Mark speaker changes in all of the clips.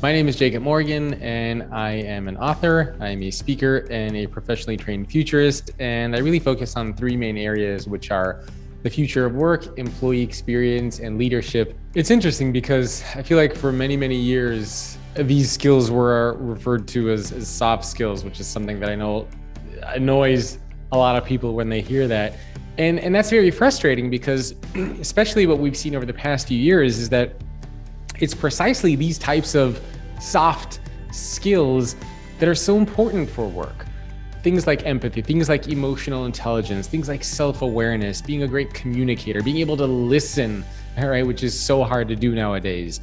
Speaker 1: My name is Jacob Morgan, and I am an author. I am a speaker and a professionally trained futurist. And I really focus on three main areas, which are the future of work, employee experience, and leadership. It's interesting because I feel like for many, many years, these skills were referred to as soft skills, which is something that I know annoys a lot of people when they hear that. And that's very frustrating because especially what we've seen over the past few years is that it's precisely these types of soft skills that are so important for work. Things like empathy, things like emotional intelligence, things like self-awareness, being a great communicator, being able to listen, all right, which is so hard to do nowadays.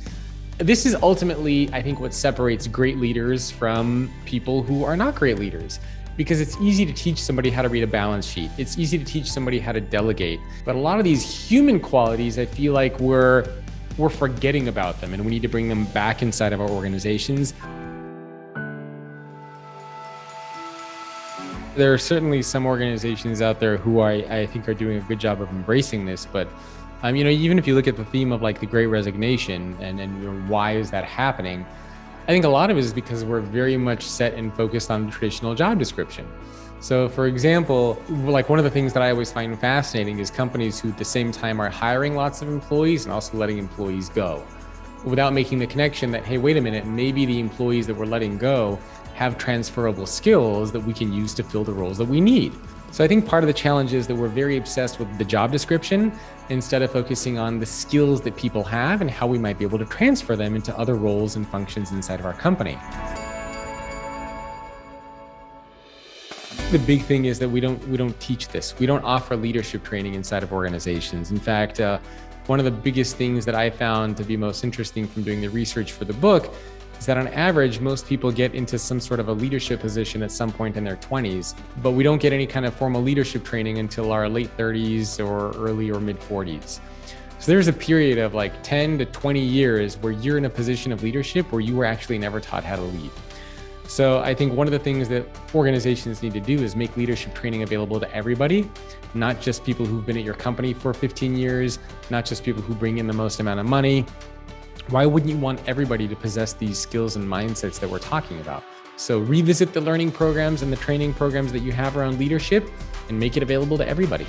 Speaker 1: This is ultimately, I think, what separates great leaders from people who are not great leaders. Because it's easy to teach somebody how to read a balance sheet. It's easy to teach somebody how to delegate. But a lot of these human qualities, I feel like we're forgetting about them, and we need to bring them back inside of our organizations. There are certainly some organizations out there who I think are doing a good job of embracing this, but even if you look at the theme of like the Great Resignation and why is that happening, I think a lot of it is because we're very much set and focused on the traditional job description. So for example, like one of the things that I always find fascinating is companies who at the same time are hiring lots of employees and also letting employees go without making the connection that, hey, wait a minute, maybe the employees that we're letting go have transferable skills that we can use to fill the roles that we need. So I think part of the challenge is that we're very obsessed with the job description instead of focusing on the skills that people have and how we might be able to transfer them into other roles and functions inside of our company. The big thing is that we don't teach this. We don't offer leadership training inside of organizations. In fact, one of the biggest things that I found to be most interesting from doing the research for the book is that on average, most people get into some sort of a leadership position at some point in their 20s, but we don't get any kind of formal leadership training until our late 30s or early or mid 40s. So there's a period of like 10 to 20 years where you're in a position of leadership where you were actually never taught how to lead. So I think one of the things that organizations need to do is make leadership training available to everybody, not just people who've been at your company for 15 years, not just people who bring in the most amount of money. Why wouldn't you want everybody to possess these skills and mindsets that we're talking about? So revisit the learning programs and the training programs that you have around leadership and make it available to everybody.